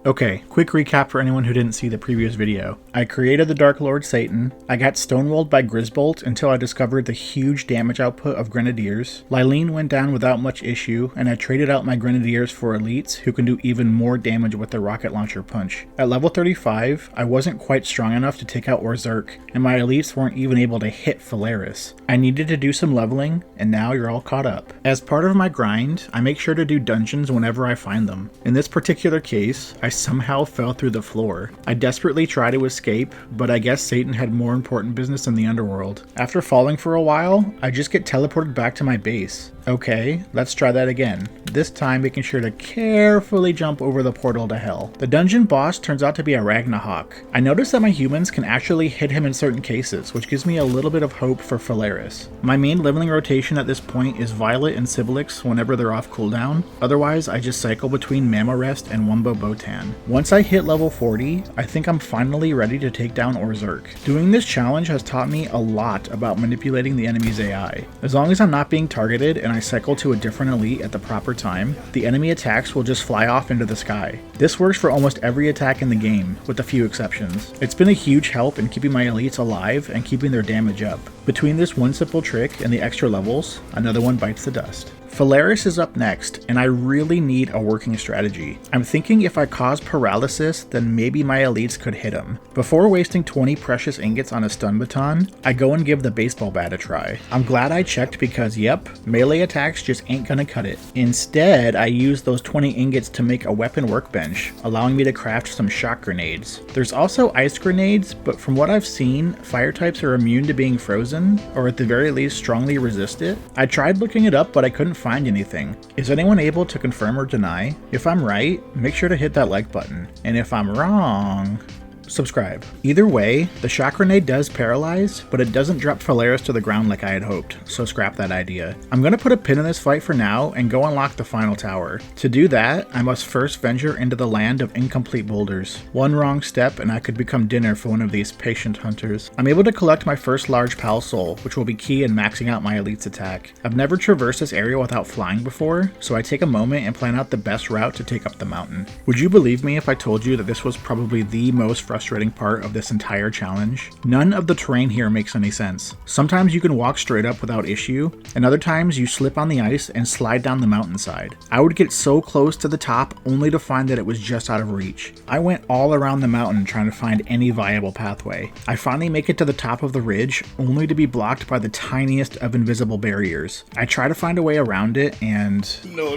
Okay, quick recap for anyone who didn't see the previous video. I created the Dark Lord Satan, I got stonewalled by Grisbolt until I discovered the huge damage output of Grenadiers, Lylene went down without much issue, and I traded out my Grenadiers for Elites who can do even more damage with their rocket launcher punch. At level 35, I wasn't quite strong enough to take out Orzurk, and my Elites weren't even able to hit Feris. I needed to do some leveling, and now you're all caught up. As part of my grind, I make sure to do dungeons whenever I find them. In this particular case, I somehow fell through the floor. I desperately tried to escape, but I guess Satan had more important business in the underworld. After falling for a while, I just get teleported back to my base. Okay, let's try that again. This time making sure to carefully jump over the portal to hell. The dungeon boss turns out to be a Ragnahawk. I noticed that my humans can actually hit him in certain cases, which gives me a little bit of hope for Feris. My main leveling rotation at this point is Violet and Sibilix whenever they're off cooldown. Otherwise, I just cycle between Mamorest and Wumbo Botan. Once I hit level 40, I think I'm finally ready to take down Orzurk. Doing this challenge has taught me a lot about manipulating the enemy's AI. As long as I'm not being targeted and I cycle to a different elite at the proper time, the enemy attacks will just fly off into the sky. This works for almost every attack in the game, with a few exceptions. It's been a huge help in keeping my elites alive and keeping their damage up. Between this one simple trick and the extra levels, another one bites the dust. Feris is up next, and I really need a working strategy. I'm thinking if I cause paralysis, then maybe my elites could hit him. Before wasting 20 precious ingots on a stun baton, I go and give the baseball bat a try. I'm glad I checked because yep, melee attacks just ain't gonna cut it. Instead, I use those 20 ingots to make a weapon workbench, allowing me to craft some shock grenades. There's also ice grenades, but from what I've seen, fire types are immune to being frozen, or at the very least strongly resist it. I tried looking it up, but I couldn't find anything. Is anyone able to confirm or deny? If I'm right, make sure to hit that like button. And if I'm wrong, subscribe. Either way, the shock grenade does paralyze, but it doesn't drop Feris to the ground like I had hoped, so scrap that idea. I'm gonna put a pin in this fight for now and go unlock the final tower. To do that, I must first venture into the land of incomplete boulders. One wrong step and I could become dinner for one of these patient hunters. I'm able to collect my first large Pal Soul, which will be key in maxing out my elite's attack. I've never traversed this area without flying before, so I take a moment and plan out the best route to take up the mountain. Would you believe me if I told you that this was probably the most frustrating part of this entire challenge? None of the terrain here makes any sense. Sometimes you can walk straight up without issue, and other times you slip on the ice and slide down the mountainside. I would get so close to the top only to find that it was just out of reach. I went all around the mountain trying to find any viable pathway. I finally make it to the top of the ridge, only to be blocked by the tiniest of invisible barriers. I try to find a way around it and... No.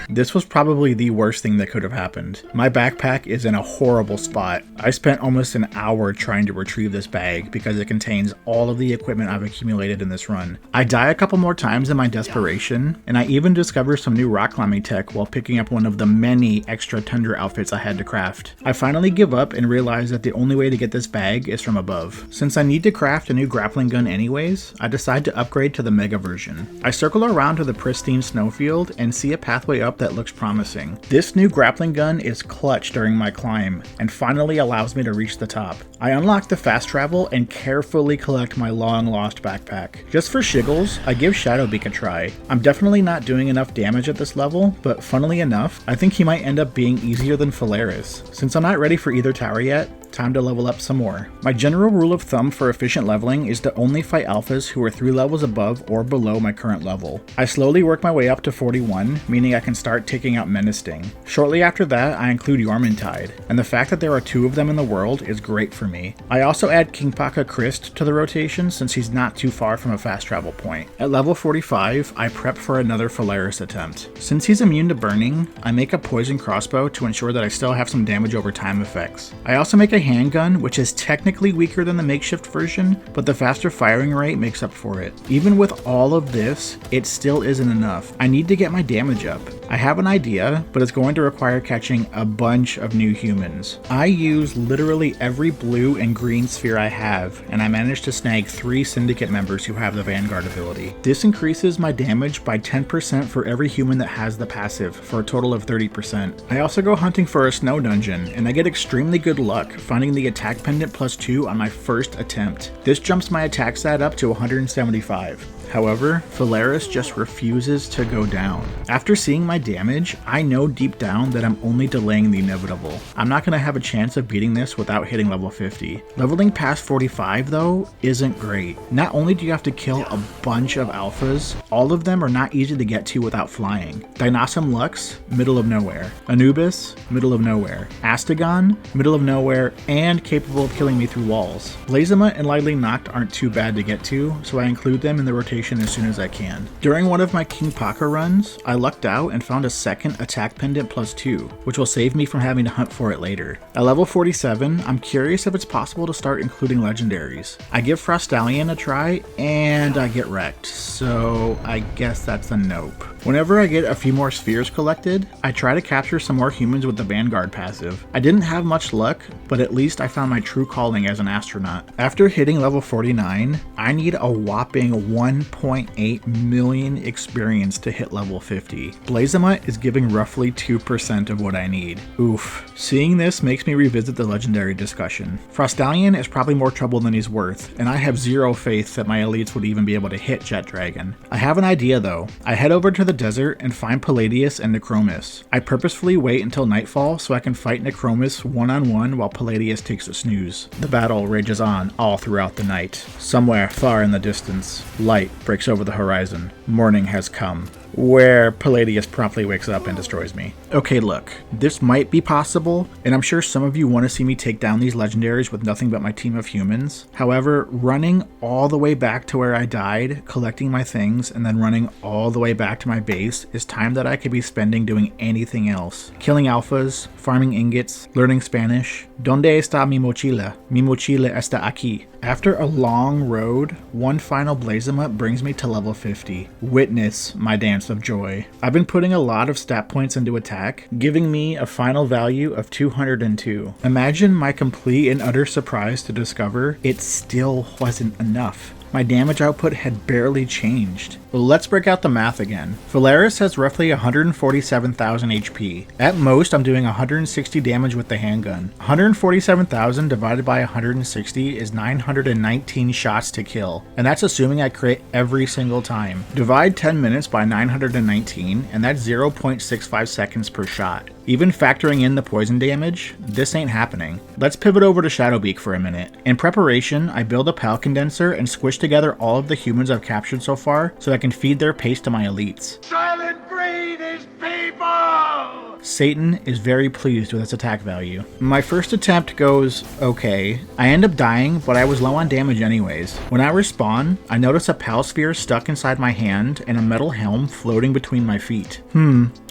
This was probably the worst thing that could have happened. My backpack is in a horrible spot. I spent almost an hour trying to retrieve this bag because it contains all of the equipment I've accumulated in this run. I die a couple more times in my desperation, and I even discover some new rock climbing tech while picking up one of the many extra tundra outfits I had to craft. I finally give up and realize that the only way to get this bag is from above. Since I need to craft a new grappling gun anyways, I decide to upgrade to the mega version. I circle around to the pristine snowfield and see a pathway up that looks promising. This new grappling gun is clutch during my climb and finally allows me to reach the top. I unlock the fast travel and carefully collect my long lost backpack. Just for shiggles, I give Shadowbeak a try. I'm definitely not doing enough damage at this level, but funnily enough, I think he might end up being easier than Feris. Since I'm not ready for either tower yet, time to level up some more. My general rule of thumb for efficient leveling is to only fight alphas who are 3 levels above or below my current level. I slowly work my way up to 41, meaning I can start taking out Menacing. Shortly after that, I include Yormintide, and the fact that there are 2 of them in the world is great for me. I also add Kingpaka Christ to the rotation since he's not too far from a fast travel point. At level 45, I prep for another Feris attempt. Since he's immune to burning, I make a poison crossbow to ensure that I still have some damage over time effects. I also make a handgun, which is technically weaker than the makeshift version, but the faster firing rate makes up for it. Even with all of this, it still isn't enough. I need to get my damage up. I have an idea, but it's going to require catching a bunch of new humans. I use literally every blue and green sphere I have, and I managed to snag 3 Syndicate members who have the Vanguard ability. This increases my damage by 10% for every human that has the passive, for a total of 30%. I also go hunting for a snow dungeon, and I get extremely good luck finding the attack pendant +2 on my first attempt. This jumps my attack stat up to 175. However, Feris just refuses to go down. After seeing my damage, I know deep down that I'm only delaying the inevitable. I'm not going to have a chance of beating this without hitting level 50. Leveling past 45 though isn't great. Not only do you have to kill a bunch of alphas, all of them are not easy to get to without flying. Dynasum Lux, middle of nowhere. Anubis, middle of nowhere. Astagon, middle of nowhere, and capable of killing me through walls. Blazema and Lightly Knocked aren't too bad to get to, so I include them in the rotation as soon as I can. During one of my King Paka runs, I lucked out and found a second attack pendant +2, which will save me from having to hunt for it later. At level 47, I'm curious if it's possible to start including legendaries. I give Frostallion a try, and I get wrecked, so I guess that's a nope. Whenever I get a few more spheres collected, I try to capture some more humans with the Vanguard passive. I didn't have much luck, but at least I found my true calling as an astronaut. After hitting level 49, I need a whopping 1.8 million experience to hit level 50. Blazema is giving roughly 2% of what I need. Oof. Seeing this makes me revisit the legendary discussion. Frostallion is probably more trouble than he's worth, and I have zero faith that my elites would even be able to hit Jet Dragon. I have an idea though. I head over to the desert and find Palladius and Necromus. I purposefully wait until nightfall so I can fight Necromus one-on-one while Palladius takes a snooze. The battle rages on all throughout the night. Somewhere far in the distance, light breaks over the horizon. Morning has come, where Palladius promptly wakes up and destroys me. Okay, look, this might be possible, and I'm sure some of you want to see me take down these legendaries with nothing but my team of humans. However, running all the way back to where I died, collecting my things, and then running all the way back to my base is time that I could be spending doing anything else. Killing alphas, farming ingots, learning Spanish. ¿Dónde está mi mochila? Mi mochila está aquí. After a long road, one final Blazema brings me to level 50. Witness my dance of joy. I've been putting a lot of stat points into attack, giving me a final value of 202. Imagine my complete and utter surprise to discover it still wasn't enough. My damage output had barely changed. Well, let's break out the math again. Feris has roughly 147,000 HP. At most, I'm doing 160 damage with the handgun. 147,000 divided by 160 is 919 shots to kill, and that's assuming I crit every single time. Divide 10 minutes by 919, and that's 0.65 seconds per shot. Even factoring in the poison damage, this ain't happening. Let's pivot over to Shadowbeak for a minute. In preparation, I build a pal condenser and squish together all of the humans I've captured so far so I can feed their pace to my elites. Silent breed is people! Satan is very pleased with its attack value. My first attempt goes okay. I end up dying, but I was low on damage anyways. When I respawn, I notice a pal sphere stuck inside my hand and a metal helm floating between my feet.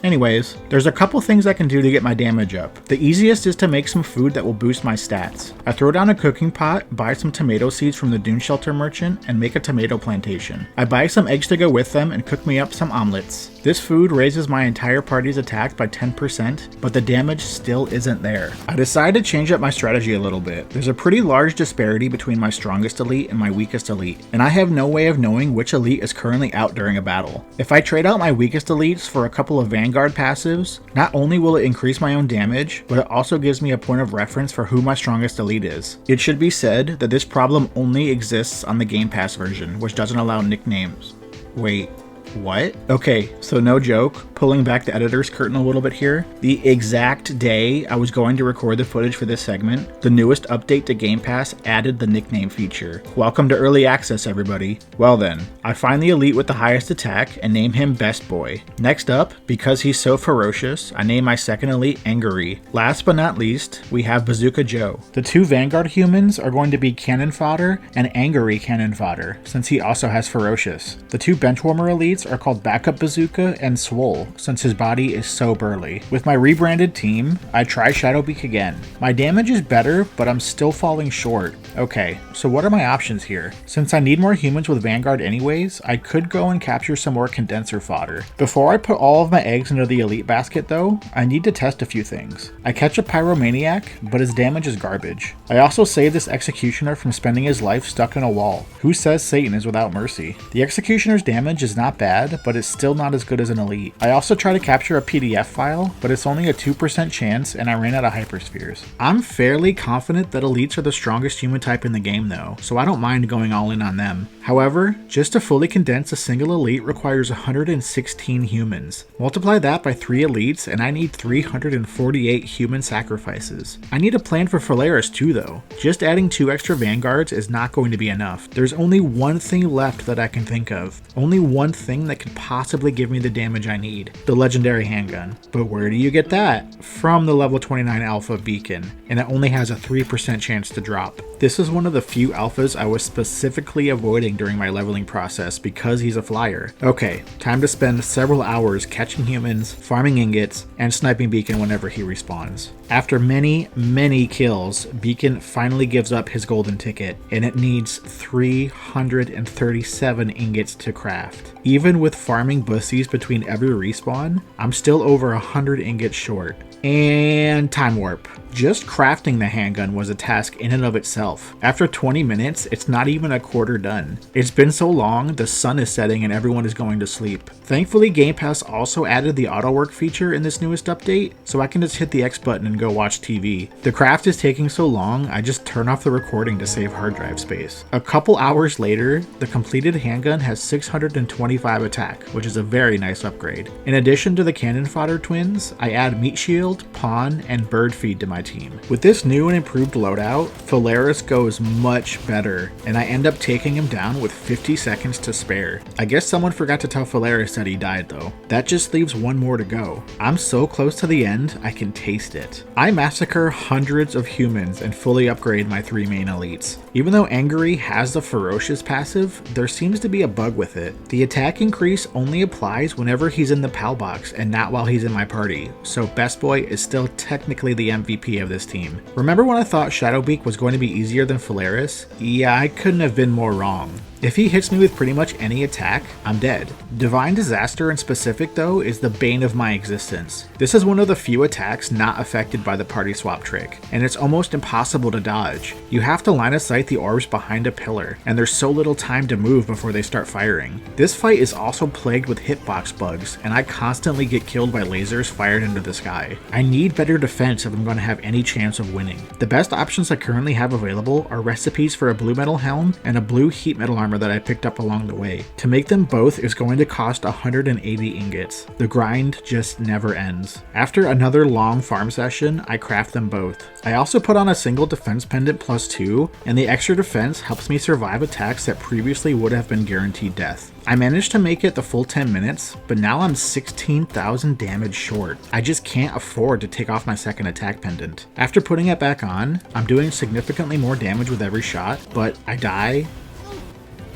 Anyways, there's a couple things I can do to get my damage up. The easiest is to make some food that will boost my stats. I throw down a cooking pot, buy some tomato seeds from the Dune Shelter merchant, and make a tomato plantation. I buy some eggs to go with them and cook me up some omelets. This food raises my entire party's attack by 10%, but the damage still isn't there. I decided to change up my strategy a little bit. There's a pretty large disparity between my strongest elite and my weakest elite, and I have no way of knowing which elite is currently out during a battle. If I trade out my weakest elites for a couple of Vanguard passives, not only will it increase my own damage, but it also gives me a point of reference for who my strongest elite is. It should be said that this problem only exists on the Game Pass version, which doesn't allow nicknames. Wait. What? Okay, so no joke, pulling back the editor's curtain a little bit here, the exact day I was going to record the footage for this segment, the newest update to Game Pass added the nickname feature. Welcome to early access, everybody. Well then, I find the elite with the highest attack and name him Best Boy. Next up, because he's so ferocious, I name my second elite Angry. Last but not least, we have Bazooka Joe. The two Vanguard humans are going to be Cannon Fodder and Angry Cannon Fodder, since he also has Ferocious. The two Benchwarmer elites are called Backup Bazooka and Swole, since his body is so burly. With my rebranded team, I try Shadowbeak again. My damage is better, but I'm still falling short. Okay, so what are my options here? Since I need more humans with Vanguard anyways, I could go and capture some more condenser fodder. Before I put all of my eggs into the elite basket though, I need to test a few things. I catch a Pyromaniac, but his damage is garbage. I also save this Executioner from spending his life stuck in a wall. Who says Satan is without mercy? The Executioner's damage is not bad, but it's still not as good as an elite. I also tried to capture a PDF file, but it's only a 2% chance and I ran out of hyperspheres. I'm fairly confident that elites are the strongest human type in the game though, so I don't mind going all in on them. However, just to fully condense a single elite requires 116 humans. Multiply that by 3 elites and I need 348 human sacrifices. I need a plan for Feris too though. Just adding 2 extra vanguards is not going to be enough. There's only one thing left that I can think of. Only one thing that could possibly give me the damage I need. The legendary handgun. But where do you get that? From the level 29 alpha beacon, and it only has a 3% chance to drop. This is one of the few alphas I was specifically avoiding during my leveling process because he's a flyer. Okay, time to spend several hours catching humans, farming ingots, and sniping Beacon whenever he respawns. After many kills, Beacon finally gives up his golden ticket, and it needs 337 ingots to craft. Even with farming bussies between every respawn, I'm still over 100 ingots short. And time warp. Just crafting the handgun was a task in and of itself. After 20 minutes, it's not even a quarter done. It's been so long, the sun is setting and everyone is going to sleep. Thankfully, Game Pass also added the auto work feature in this newest update, so I can just hit the X button and go watch TV. The craft is taking so long, I just turn off the recording to save hard drive space. A couple hours later, the completed handgun has 625 attack, which is a very nice upgrade. In addition to the cannon fodder twins, I add meat shield, pawn, and bird feed to my team. With this new and improved loadout, Feris goes much better, and I end up taking him down with 50 seconds to spare. I guess someone forgot to tell Feris that he died though. That just leaves one more to go. I'm so close to the end, I can taste it. I massacre hundreds of humans and fully upgrade my 3 main elites. Even though Angry has the ferocious passive, there seems to be a bug with it. The attack increase only applies whenever he's in the PAL box and not while he's in my party, so Best Boy is still technically the MVP of this team. Remember when I thought Shadowbeak was going to be easier than Feris? Yeah, I couldn't have been more wrong. If he hits me with pretty much any attack, I'm dead. Divine Disaster in specific though is the bane of my existence. This is one of the few attacks not affected by the party swap trick, and it's almost impossible to dodge. You have to line of sight the orbs behind a pillar, and there's so little time to move before they start firing. This fight is also plagued with hitbox bugs, and I constantly get killed by lasers fired into the sky. I need better defense if I'm going to have any chance of winning. The best options I currently have available are recipes for a blue metal helm and a blue heat metal armor that I picked up along the way. To make them both is going to cost 180 ingots. The grind just never ends. After another long farm session, I craft them both. I also put on a single defense pendant +2, and the extra defense helps me survive attacks that previously would have been guaranteed death. I managed to make it the full 10 minutes, but now I'm 16,000 damage short. I just can't afford to take off my second attack pendant. After putting it back on, I'm doing significantly more damage with every shot, but I die,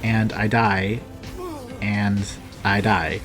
and I die, and I die.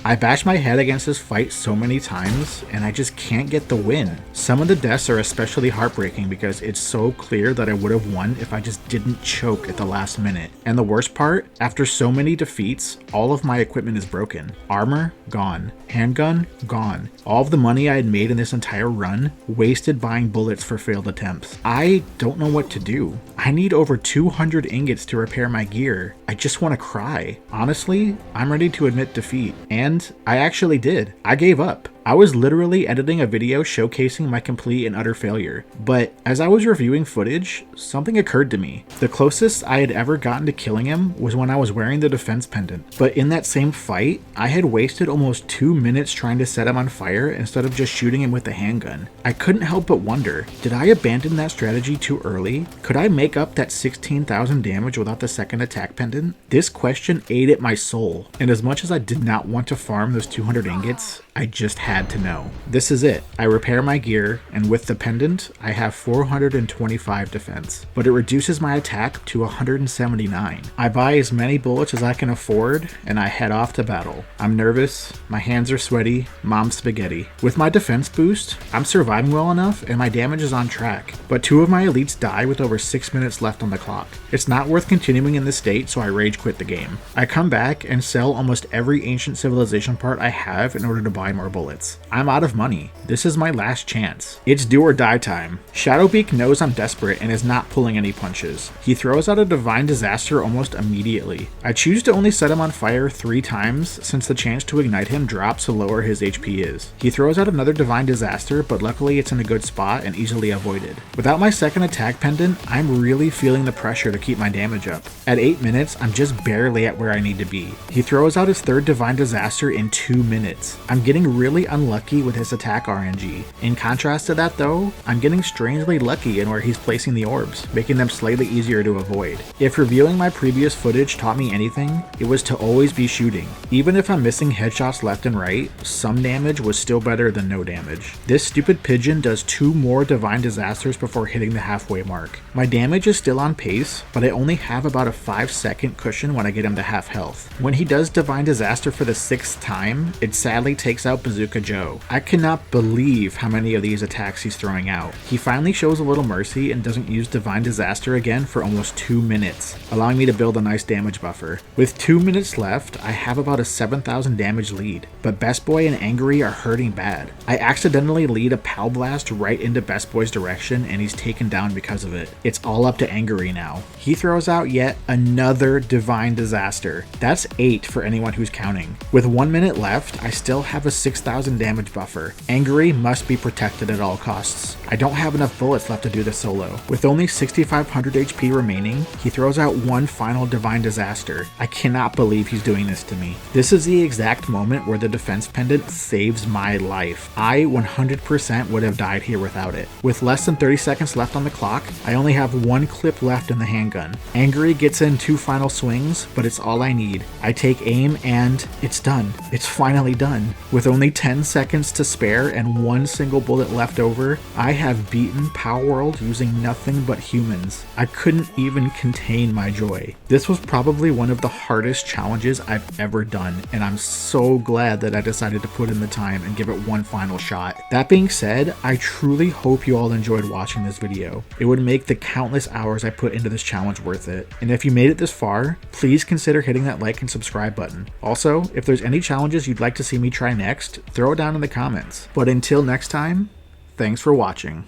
I bashed my head against this fight so many times, and I just can't get the win. Some of the deaths are especially heartbreaking because it's so clear that I would have won if I just didn't choke at the last minute. And the worst part, after so many defeats, all of my equipment is broken. Armor, gone. Handgun, gone. All of the money I had made in this entire run, wasted buying bullets for failed attempts. I don't know what to do. I need over 200 ingots to repair my gear. I just want to cry. Honestly, I'm ready to admit defeat. And I actually did. I gave up. I was literally editing a video showcasing my complete and utter failure, but as I was reviewing footage, something occurred to me. The closest I had ever gotten to killing him was when I was wearing the defense pendant, but in that same fight, I had wasted almost 2 minutes trying to set him on fire instead of just shooting him with the handgun. I couldn't help but wonder, did I abandon that strategy too early? Could I make up that 16,000 damage without the second attack pendant? This question ate at my soul, and as much as I did not want to farm those 200 ingots, I just had to know. This is it. I repair my gear, and with the pendant, I have 425 defense, but it reduces my attack to 179. I buy as many bullets as I can afford, and I head off to battle. I'm nervous, my hands are sweaty, mom's spaghetti. With my defense boost, I'm surviving well enough, and my damage is on track, but 2 of my elites die with over 6 minutes left on the clock. It's not worth continuing in this state, so I rage quit the game. I come back and sell almost every ancient civilization part I have in order to buy buy more bullets. I'm out of money. This is my last chance. It's do or die time. Shadowbeak knows I'm desperate and is not pulling any punches. He throws out a Divine Disaster almost immediately. I choose to only set him on fire 3 times since the chance to ignite him drops the lower his HP is. He throws out another Divine Disaster, but luckily it's in a good spot and easily avoided. Without my second attack pendant, I'm really feeling the pressure to keep my damage up. At 8 minutes, I'm just barely at where I need to be. He throws out his third Divine Disaster in 2 minutes. I'm getting really unlucky with his attack RNG. In contrast to that though, I'm getting strangely lucky in where he's placing the orbs, making them slightly easier to avoid. If reviewing my previous footage taught me anything, it was to always be shooting. Even if I'm missing headshots left and right, some damage was still better than no damage. This stupid pigeon does 2 more Divine Disasters before hitting the halfway mark. My damage is still on pace, but I only have about a 5-second cushion when I get him to half health. When he does Divine Disaster for the 6th time, it sadly takes out Bazooka Joe. I cannot believe how many of these attacks he's throwing out. He finally shows a little mercy and doesn't use Divine Disaster again for almost 2 minutes, allowing me to build a nice damage buffer. With 2 minutes left, I have about a 7,000 damage lead, but Best Boy and Angry are hurting bad. I accidentally lead a Pal Blast right into Best Boy's direction and he's taken down because of it. It's all up to Angry now. He throws out yet another Divine Disaster. That's 8 for anyone who's counting. With 1 minute left, I still have a 6,000 damage buffer. Angry must be protected at all costs. I don't have enough bullets left to do this solo. With only 6,500 HP remaining, he throws out one final Divine Disaster. I cannot believe he's doing this to me. This is the exact moment where the defense pendant saves my life. I 100% would have died here without it. With less than 30 seconds left on the clock, I only have 1 clip left in the handgun. Angry gets in 2 final swings, but it's all I need. I take aim and it's done. It's finally done. With only 10 seconds to spare and 1 single bullet left over, I have beaten Palworld using nothing but humans. I couldn't even contain my joy. This was probably one of the hardest challenges I've ever done, and I'm so glad that I decided to put in the time and give it one final shot. That being said, I truly hope you all enjoyed watching this video. It would make the countless hours I put into this challenge worth it. And if you made it this far, please consider hitting that like and subscribe button. Also, if there's any challenges you'd like to see me try next, throw it down in the comments. But until next time, thanks for watching.